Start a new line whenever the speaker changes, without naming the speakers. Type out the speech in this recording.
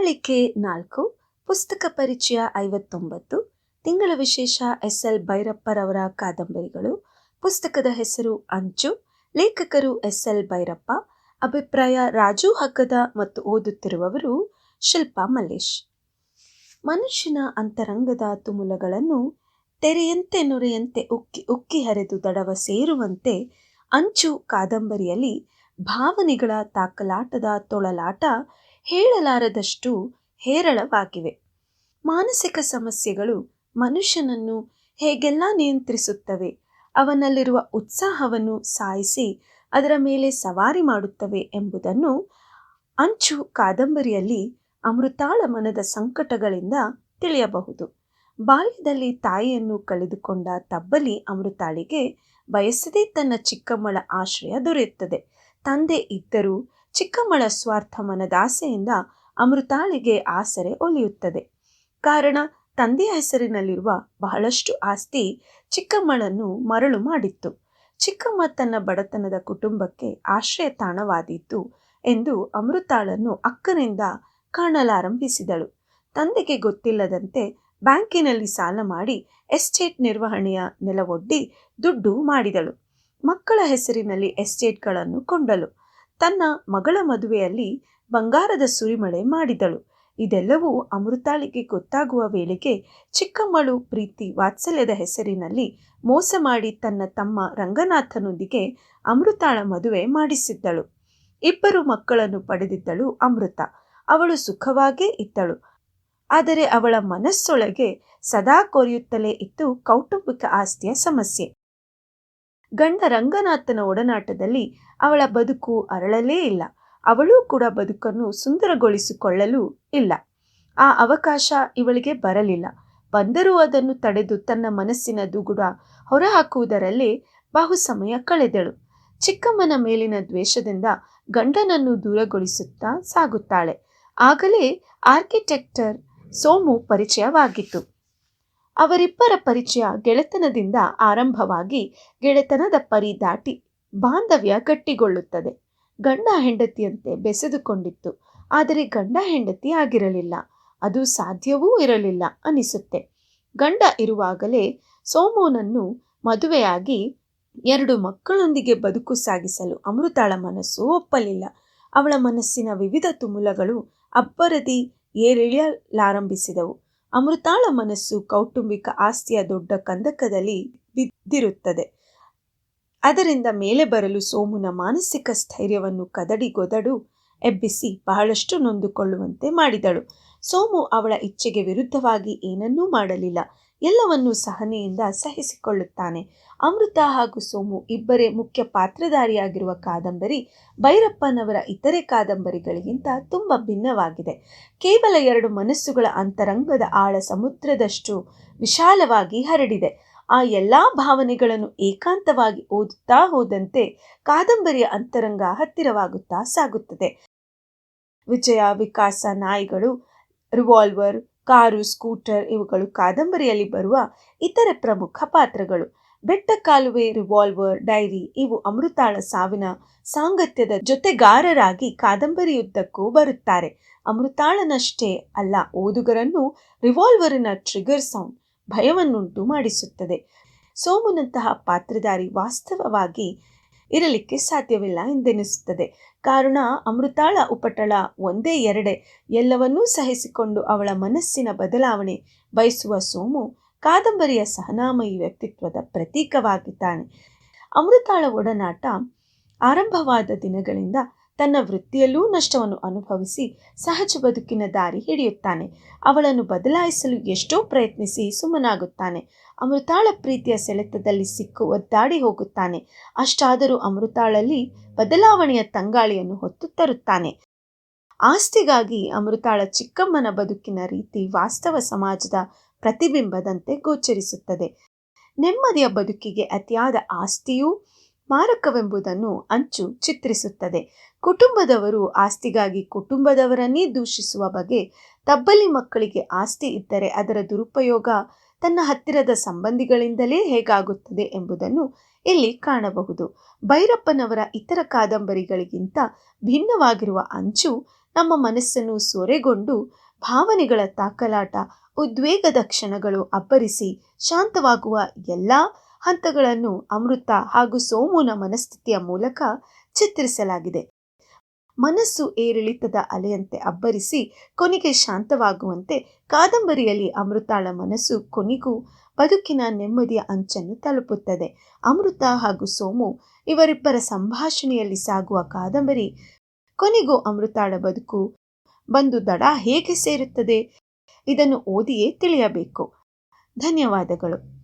ಮಾಳಿಕೆ 4 ಪುಸ್ತಕ ಪರಿಚಯ 59 ತಿಂಗಳ ವಿಶೇಷ ಎಸ್.ಎಲ್. ಭೈರಪ್ಪರವರ ಕಾದಂಬರಿಗಳು. ಪುಸ್ತಕದ ಹೆಸರು ಅಂಚು. ಲೇಖಕರು ಎಸ್.ಎಲ್. ಭೈರಪ್ಪ. ಅಭಿಪ್ರಾಯ ರಾಜು ಹಗ್ಗದ ಮತ್ತು ಓದುತ್ತಿರುವವರು ಶಿಲ್ಪಾ ಮಲ್ಲೇಶ್. ಮನುಷ್ಯನ ಅಂತರಂಗದ ತುಮುಲಗಳನ್ನು ತೆರೆಯಂತೆ ನೊರೆಯಂತೆ ಉಕ್ಕಿ ಉಕ್ಕಿ ಹರಿದು ದಡವ ಸೇರುವಂತೆ ಅಂಚು ಕಾದಂಬರಿಯಲ್ಲಿ ಭಾವನೆಗಳ ತಾಕಲಾಟದ ತೊಳಲಾಟ ಹೇಳಲಾರದಷ್ಟು ಹೇರಳವಾಗಿವೆ. ಮಾನಸಿಕ ಸಮಸ್ಯೆಗಳು ಮನುಷ್ಯನನ್ನು ಹೇಗೆಲ್ಲ ನಿಯಂತ್ರಿಸುತ್ತವೆ, ಅವನಲ್ಲಿರುವ ಉತ್ಸಾಹವನ್ನು ಸಾಯಿಸಿ ಅದರ ಮೇಲೆ ಸವಾರಿ ಮಾಡುತ್ತವೆ ಎಂಬುದನ್ನು ಅಂಚು ಕಾದಂಬರಿಯಲ್ಲಿ ಅಮೃತಾಳ ಮನದ ಸಂಕಟಗಳಿಂದ ತಿಳಿಯಬಹುದು. ಬಾಲ್ಯದಲ್ಲಿ ತಾಯಿಯನ್ನು ಕಳೆದುಕೊಂಡ ತಬ್ಬಲಿ ಅಮೃತಾಳಿಗೆ ಬಯಸದೇ ತನ್ನ ಚಿಕ್ಕಮ್ಮಳ ಆಶ್ರಯ ದೊರೆಯುತ್ತದೆ. ತಂದೆ ಇದ್ದರೂ ಚಿಕ್ಕಮ್ಮಳ ಸ್ವಾರ್ಥ ಮನದಾಸೆಯಿಂದ ಅಮೃತಾಳಿಗೆ ಆಸರೆ ಒಲಿಯುತ್ತದೆ. ಕಾರಣ, ತಂದೆಯ ಹೆಸರಿನಲ್ಲಿರುವ ಬಹಳಷ್ಟು ಆಸ್ತಿ ಚಿಕ್ಕಮ್ಮಳನ್ನು ಮರಳು ಮಾಡಿತ್ತು. ಚಿಕ್ಕಮ್ಮ ತನ್ನ ಬಡತನದ ಕುಟುಂಬಕ್ಕೆ ಆಶ್ರಯ ತಾಣವಾದೀತು ಎಂದು ಅಮೃತಾಳನ್ನು ಅಕ್ಕನಿಂದ ಕಾಣಲಾರಂಭಿಸಿದಳು. ತಂದೆಗೆ ಗೊತ್ತಿಲ್ಲದಂತೆ ಬ್ಯಾಂಕಿನಲ್ಲಿ ಸಾಲ ಮಾಡಿ ಎಸ್ಟೇಟ್ ನಿರ್ವಹಣೆಯ ನೆಲವೊಡ್ಡಿ ದುಡ್ಡು ಮಾಡಿದಳು. ಮಕ್ಕಳ ಹೆಸರಿನಲ್ಲಿ ಎಸ್ಟೇಟ್ಗಳನ್ನು ಕೊಂಡಳು. ತನ್ನ ಮಗಳ ಮದುವೆಯಲ್ಲಿ ಬಂಗಾರದ ಸುರಿಮಳೆ ಮಾಡಿದಳು. ಇದೆಲ್ಲವೂ ಅಮೃತಾಳಿಗೆ ಗೊತ್ತಾಗುವ ವೇಳೆಗೆ ಚಿಕ್ಕಮ್ಮಳು ಪ್ರೀತಿ ವಾತ್ಸಲ್ಯದ ಹೆಸರಿನಲ್ಲಿ ಮೋಸ ಮಾಡಿ ತನ್ನ ತಮ್ಮ ರಂಗನಾಥನೊಂದಿಗೆ ಅಮೃತಾಳ ಮದುವೆ ಮಾಡಿಸಿದ್ದಳು. 2 ಮಕ್ಕಳನ್ನು ಪಡೆದಿದ್ದಳು ಅಮೃತ. ಅವಳು ಸುಖವಾಗೇ ಇದ್ದಳು. ಆದರೆ ಅವಳ ಮನಸ್ಸೊಳಗೆ ಸದಾ ಕೊರೆಯುತ್ತಲೇ ಇತ್ತು ಕೌಟುಂಬಿಕ ಆಸ್ತಿಯ ಸಮಸ್ಯೆ. ಗಂಡ ರಂಗನಾಥನ ಒಡನಾಟದಲ್ಲಿ ಅವಳ ಬದುಕು ಅರಳಲೇ ಇಲ್ಲ. ಅವಳೂ ಕೂಡ ಬದುಕನ್ನು ಸುಂದರಗೊಳಿಸಿಕೊಳ್ಳಲೂ ಇಲ್ಲ. ಆ ಅವಕಾಶ ಇವಳಿಗೆ ಬರಲಿಲ್ಲ. ಬಂದರೂ ಅದನ್ನು ತಡೆದು ತನ್ನ ಮನಸ್ಸಿನ ದುಗುಡ ಹೊರಹಾಕುವುದರಲ್ಲೇ ಬಹು ಸಮಯ ಕಳೆದಳು. ಚಿಕ್ಕಮ್ಮನ ಮೇಲಿನ ದ್ವೇಷದಿಂದ ಗಂಡನನ್ನು ದೂರಗೊಳಿಸುತ್ತಾ ಸಾಗುತ್ತಾಳೆ. ಆಗಲೇ ಆರ್ಕಿಟೆಕ್ಟರ್ ಸೋಮು ಪರಿಚಯವಾಗಿತ್ತು. ಅವರಿಬ್ಬರ ಪರಿಚಯ ಗೆಳೆತನದಿಂದ ಆರಂಭವಾಗಿ ಗೆಳೆತನದ ಪರಿ ದಾಟಿ ಬಾಂಧವ್ಯ ಗಟ್ಟಿಗೊಳ್ಳುತ್ತದೆ. ಗಂಡ ಹೆಂಡತಿಯಂತೆ ಬೆಸೆದುಕೊಂಡಿತ್ತು. ಆದರೆ ಗಂಡ ಹೆಂಡತಿ ಆಗಿರಲಿಲ್ಲ. ಅದು ಸಾಧ್ಯವೂ ಇರಲಿಲ್ಲ ಅನಿಸುತ್ತೆ. ಗಂಡ ಇರುವಾಗಲೇ ಸೋಮುನನ್ನು ಮದುವೆಯಾಗಿ 2 ಮಕ್ಕಳೊಂದಿಗೆ ಬದುಕು ಸಾಗಿಸಲು ಅಮೃತಾಳ ಮನಸ್ಸು ಒಪ್ಪಲಿಲ್ಲ. ಅವಳ ಮನಸ್ಸಿನ ವಿವಿಧ ತುಮುಲಗಳು ಅಬ್ಬರದಿ ಏರಿಳಿಯಲಾರಂಭಿಸಿದವು. ಅಮೃತಾಳ ಮನಸ್ಸು ಕೌಟುಂಬಿಕ ಆಸ್ತಿಯ ದೊಡ್ಡ ಕಂದಕದಲ್ಲಿ ಬಿದ್ದಿರುತ್ತದೆ. ಅದರಿಂದ ಮೇಲೆ ಬರಲು ಸೋಮುನ ಮಾನಸಿಕ ಸ್ಥೈರ್ಯವನ್ನು ಕದಡಿ-ಗೊದಡು ಎಬ್ಬಿಸಿ ಬಹಳಷ್ಟು ನೊಂದುಕೊಳ್ಳುವಂತೆ ಮಾಡಿದಳು. ಸೋಮು ಅವಳ ಇಚ್ಛೆಗೆ ವಿರುದ್ಧವಾಗಿ ಏನನ್ನೂ ಮಾಡಲಿಲ್ಲ. ಎಲ್ಲವನ್ನೂ ಸಹನೆಯಿಂದ ಸಹಿಸಿಕೊಳ್ಳುತ್ತಾನೆ. ಅಮೃತ ಹಾಗೂ ಸೋಮು ಇಬ್ಬರೇ ಮುಖ್ಯ ಪಾತ್ರಧಾರಿಯಾಗಿರುವ ಕಾದಂಬರಿ ಭೈರಪ್ಪನವರ ಇತರೆ ಕಾದಂಬರಿಗಳಿಗಿಂತ ತುಂಬ ಭಿನ್ನವಾಗಿದೆ. ಕೇವಲ 2 ಮನಸ್ಸುಗಳ ಅಂತರಂಗದ ಆಳ ಸಮುದ್ರದಷ್ಟು ವಿಶಾಲವಾಗಿ ಹರಡಿದೆ. ಆ ಎಲ್ಲ ಭಾವನೆಗಳನ್ನು ಏಕಾಂತವಾಗಿ ಓದುತ್ತಾ ಹೋದಂತೆ ಕಾದಂಬರಿಯ ಅಂತರಂಗ ಹತ್ತಿರವಾಗುತ್ತಾ ಸಾಗುತ್ತದೆ. ವಿಜಯ, ವಿಕಾಸ, ನಾಯಿಗಳು, ರಿವಾಲ್ವರ್, ಕಾರು, ಸ್ಕೂಟರ್ ಇವುಗಳು ಕಾದಂಬರಿಯಲ್ಲಿ ಬರುವ ಇತರೆ ಪ್ರಮುಖ ಪಾತ್ರಗಳು. ಬೆಟ್ಟ ಕಾಲುವೆ, ರಿವಾಲ್ವರ್, ಡೈರಿ ಇವು ಅಮೃತಾಳ ಸಾವಿನ ಸಾಂಗತ್ಯದ ಜೊತೆಗಾರರಾಗಿ ಕಾದಂಬರಿಯುದ್ದಕ್ಕೂ ಬರುತ್ತಾರೆ. ಅಮೃತಾಳನಷ್ಟೇ ಅಲ್ಲ, ಓದುಗರನ್ನು ರಿವಾಲ್ವರಿನ ಟ್ರಿಗರ್ ಸೌಂಡ್ ಭಯವನ್ನುಂಟು ಮಾಡಿಸುತ್ತದೆ. ಸೋಮುನಂತಹ ಪಾತ್ರಧಾರಿ ವಾಸ್ತವವಾಗಿ ಇರಲಿಕ್ಕೆ ಸಾಧ್ಯವಿಲ್ಲ ಎಂದೆನಿಸುತ್ತದೆ. ಕಾರಣ, ಅಮೃತಾಳ ಉಪಟಳ ಒಂದೇ ಎರಡೇ ಎಲ್ಲವನ್ನೂ ಸಹಿಸಿಕೊಂಡು ಅವಳ ಮನಸ್ಸಿನ ಬದಲಾವಣೆ ಬಯಸುವ ಸೋಮು ಕಾದಂಬರಿಯ ಸಹನಾಮಯಿ ವ್ಯಕ್ತಿತ್ವದ ಪ್ರತೀಕವಾಗಿದ್ದಾನೆ. ಅಮೃತಾಳ ಒಡನಾಟ ಆರಂಭವಾದ ದಿನಗಳಿಂದ ತನ್ನ ವೃತ್ತಿಯಲ್ಲೂ ನಷ್ಟವನ್ನು ಅನುಭವಿಸಿ ಸಹಜ ಬದುಕಿನ ದಾರಿ ಹಿಡಿಯುತ್ತಾನೆ. ಅವಳನ್ನು ಬದಲಾಯಿಸಲು ಎಷ್ಟೋ ಪ್ರಯತ್ನಿಸಿ ಸುಮ್ಮನಾಗುತ್ತಾನೆ. ಅಮೃತಾಳ ಪ್ರೀತಿಯ ಸೆಳೆತದಲ್ಲಿ ಸಿಕ್ಕು ಒದ್ದಾಡಿ ಹೋಗುತ್ತಾನೆ. ಅಷ್ಟಾದರೂ ಅಮೃತಾಳಲ್ಲಿ ಬದಲಾವಣೆಯ ತಂಗಾಳಿಯನ್ನು ಹೊತ್ತು ತರುತ್ತಾನೆ. ಆಸ್ತಿಗಾಗಿ ಅಮೃತಾಳ ಚಿಕ್ಕಮ್ಮನ ಬದುಕಿನ ರೀತಿ ವಾಸ್ತವ ಸಮಾಜದ ಪ್ರತಿಬಿಂಬದಂತೆ ಗೋಚರಿಸುತ್ತದೆ. ನೆಮ್ಮದಿಯ ಬದುಕಿಗೆ ಅತಿಯಾದ ಆಸ್ತಿಯೂ ಮಾರಕವೆಂಬುದನ್ನು ಅಂಚು ಚಿತ್ರಿಸುತ್ತದೆ. ಕುಟುಂಬದವರು ಆಸ್ತಿಗಾಗಿ ಕುಟುಂಬದವರನ್ನೇ ದೂಷಿಸುವ ಬಗೆ. ತಬ್ಬಲಿ ಮಕ್ಕಳಿಗೆ ಆಸ್ತಿ ಇದ್ದರೆ ಅದರ ದುರುಪಯೋಗ ತನ್ನ ಹತ್ತಿರದ ಸಂಬಂಧಿಗಳಿಂದಲೇ ಹೇಗಾಗುತ್ತದೆ ಎಂಬುದನ್ನು ಇಲ್ಲಿ ಕಾಣಬಹುದು. ಭೈರಪ್ಪನವರ ಇತರ ಕಾದಂಬರಿಗಳಿಗಿಂತ ಭಿನ್ನವಾಗಿರುವ ಅಂಚು ನಮ್ಮ ಮನಸ್ಸನ್ನು ಸೊರೆಗೊಂಡು ಭಾವನೆಗಳ ತಾಕಲಾಟ, ಉದ್ವೇಗದ ಕ್ಷಣಗಳು ಅಬ್ಬರಿಸಿ ಶಾಂತವಾಗುವ ಎಲ್ಲ ಹಂತಗಳನ್ನು ಅಮೃತ ಹಾಗೂ ಸೋಮುನ ಮನಸ್ಥಿತಿಯ ಮೂಲಕ ಚಿತ್ರಿಸಲಾಗಿದೆ. ಮನಸ್ಸು ಏರಿಳಿತದ ಅಲೆಯಂತೆ ಅಬ್ಬರಿಸಿ ಕೊನೆಗೆ ಶಾಂತವಾಗುವಂತೆ ಕಾದಂಬರಿಯಲ್ಲಿ ಅಮೃತಾಳ ಮನಸ್ಸು ಕೊನೆಗೂ ಬದುಕಿನ ನೆಮ್ಮದಿಯ ಅಂಚನ್ನು ತಲುಪುತ್ತದೆ. ಅಮೃತ ಹಾಗೂ ಸೋಮು ಇವರಿಬ್ಬರ ಸಂಭಾಷಣೆಯಲ್ಲಿ ಸಾಗುವ ಕಾದಂಬರಿ ಕೊನೆಗೂ ಅಮೃತಾಳ ಬದುಕು ಬಂದು ದಡ ಹೇಗೆ ಸೇರುತ್ತದೆ, ಇದನ್ನು ಓದಿಯೇ ತಿಳಿಯಬೇಕು. ಧನ್ಯವಾದಗಳು.